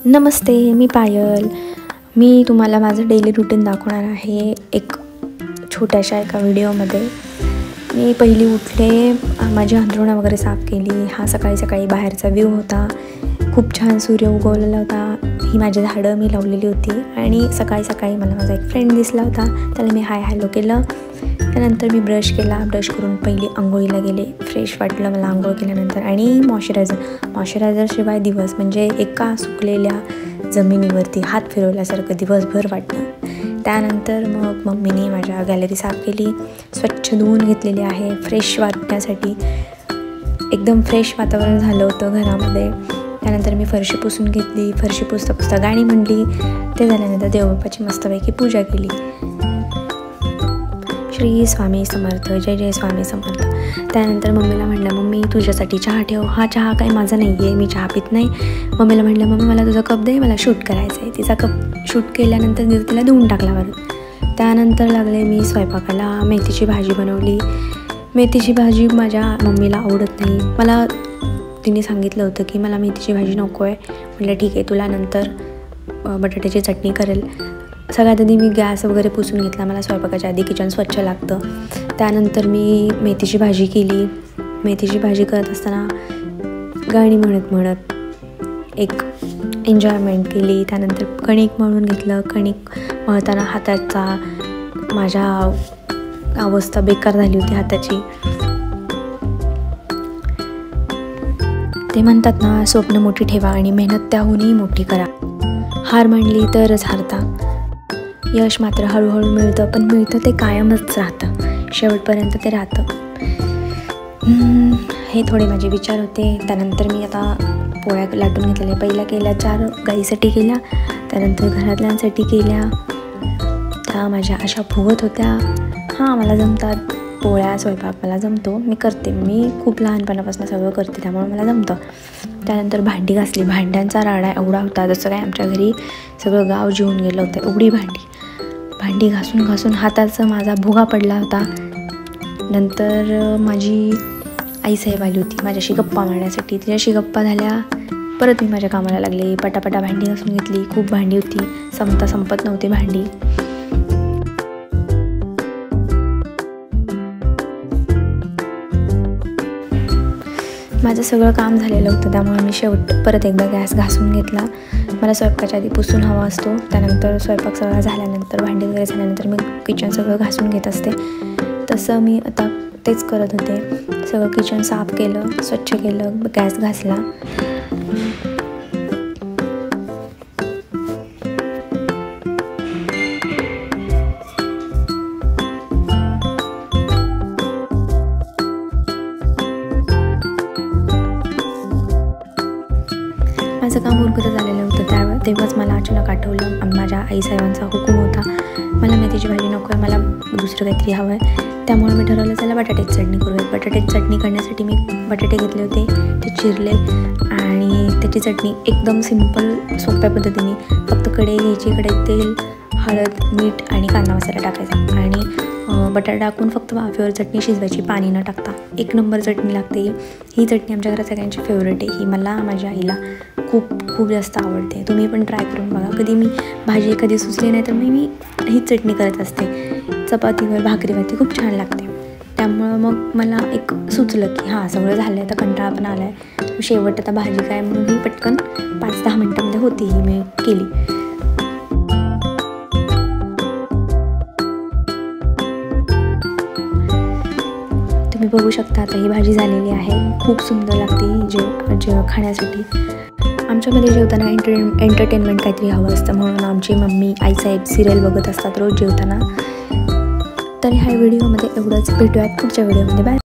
नमस्ते, मी पायल. मी तुम्हाला माझं daily routine दाखवणार आहे एक छोट्याशा एका व्हिडिओमध्ये. मी पहिली उठले, माझी अंथरुणं वगैरे साफ केली. हा सकाळी बाहेरचा व्ह्यू होता. खूप छान सूर्य उगवलेला होता. ही माझी झाडं मी लावलेली होती आणि सकाळी मला माझा एक फ्रेंड दिसला होता. त्याला मी हाय हॅलो केलं. त्यानंतर मी ब्रश करून पहिली अंघोळीला गेले. फ्रेश वाटलं मला अंघोळ केल्यानंतर. आणि मॉइश्चरायझरशिवाय दिवस म्हणजे एका सुकलेल्या जमिनीवरती हात फिरवल्यासारखं दिवसभर वाटतं. त्यानंतर मग मम्मीने माझ्या गॅलरी साफ केली, स्वच्छ धुवून घेतलेली आहे फ्रेश वाटण्यासाठी. एकदम फ्रेश वातावरण झालं होतं घरामध्ये. त्यानंतर मी फरशी पुसून घेतली. फरशी पुसता गाणी म्हणली. ते झाल्यानंतर देवबाप्पाची मस्तपैकी पूजा केली. श्री स्वामी समर्थ, जय जय स्वामी समर्थ. त्यानंतर मम्मीला म्हटलं, मम्मी तुझ्यासाठी चहा ठेव. हा चहा काही माझा नाही आहे, मी चहा पित नाही. मम्मीला म्हटलं, मम्मी मला तुझा कप दे, मला शूट करायचं आहे. तिचा कप शूट केल्यानंतर तिला धुवून टाकला बरं. त्यानंतर लागले मी स्वयंपाकाला. मेथीची भाजी बनवली. मेथीची भाजी माझ्या मम्मीला आवडत नाही. मला तिने सांगितलं होतं की मला मेथीची भाजी नको आहे. म्हटलं ठीक आहे, तुला नंतर बटाट्याची चटणी करेल. सगळ्यात आधी मी गॅस वगैरे पुसून घेतला. मला स्वयंपाकाच्या आधी किचन स्वच्छ लागतं. त्यानंतर मी मेथीची भाजी केली. मेथीची भाजी करत असताना गाणी म्हणत एक एन्जॉयमेंट केली. त्यानंतर कणिक मळून घेतलं. कणिक मळताना हाताचा माझ्या अवस्था बेकार झाली होती हाताची. ते म्हणतात ना, स्वप्न मोठी ठेवा आणि मेहनत त्याहूनही मोठी करा. हार मांडली तरच हारता. यश मात्र हळूहळू मिळतं, पण मिळतं ते कायमच राहतं. शेवटपर्यंत ते राहतं. हे थोडे माझे विचार होते. त्यानंतर मी आता पोळ्या लाटून घेतलेल्या. पहिल्या केल्या 4 गाईसाठी केल्या. त्यानंतर घरातल्यांसाठी केल्या. त्या माझ्या अशा फुगत होत्या. हां, मला जमतात पोळ्या, स्वयंपाक मला जमतो. मी करते. मी खूप लहानपणापासून सगळं करते, त्यामुळे मला जमतं. त्यानंतर भांडी घासली. भांड्यांचा राडा एवढा होता, जसं काय आमच्या घरी सगळं गाव जेवून गेलं होतं. एवढी भांडी घासून हाताचा माझा भुगा पडला होता. नंतर माझी आईसाहेब आली होती माझ्याशी गप्पा मारण्यासाठी. तिच्याशी गप्पा झाल्या. परत मी माझ्या कामाला लागले. पटापटा भांडी घासून घेतली. खूप भांडी होती, संपत नव्हती भांडी. माझं सगळं काम झालेलं होतं, त्यामुळे मी परत एकदा गॅस घासून घेतला. मला स्वयंपाकाच्या आधी पुसून हवा असतो. त्यानंतर स्वयंपाक सगळा झाल्यानंतर, भांडी वगैरे झाल्यानंतर मी किचन सगळं घासून घेत असते. तसं मी आता तेच करत होते. सगळं किचन साफ केलं, स्वच्छ केलं, गॅस घासला. माझं काम उरकत झालेलं होतं. तेव्हाच मला अचानक आठवलं, माझ्या आईसाहेबांचा हुकूम होता. मला मेथीची भाजी नको आहे, मला दुसरं काहीतरी हवं आहे. त्यामुळे मी ठरवलं, चला बटाट्याची चटणी करूया. बटाट्याची चटणी करण्यासाठी मी बटाटे घेतले होते, ते चिरले आणि त्याची चटणी एकदम सिंपल सोप्या पद्धतीने. फक्त कढई घ्यायची, कढईत तेल, हळद, मीठ आणि कांदा मसाला टाकायचा आणि बटाटा टाकून फक्त वाफेवर चटणी शिजवायची, पाणी न टाकता. एक नंबर चटणी लागते. ही चटणी आमच्या घरात सगळ्यांची फेवरेट आहे. ही मला, माझ्या आईला खूप जास्त आवडते. तुम्ही पण ट्राय करून बघा. कधी मी भाजी एखादी सुचली नाही तर मी हीच चटणी करत असते. चपातीवर, भाकरीवरती खूप छान लागते. त्यामुळं मग मला एक सुचलं की हां, सगळं झालं आहे, आता कंटाळा पण आला आहे. शेवट आता भाजी काय म्हणून ही पटकन 5-10 मिनटामध्ये होती. ही मी केली. तुम्ही बघू शकता आता ही भाजी झालेली आहे. खूप सुंदर लागते खाण्यासाठी. आमच्यामध्ये जेवताना एंटरटेनमेंट काहीतरी हवं असतं, म्हणून आमची मम्मी, आईसाहेब सिरियल बघत असतात रोज जेवताना. तर ह्या व्हिडिओमध्ये एवढंच. भेटूयात पुढच्या व्हिडिओमध्ये. बाय.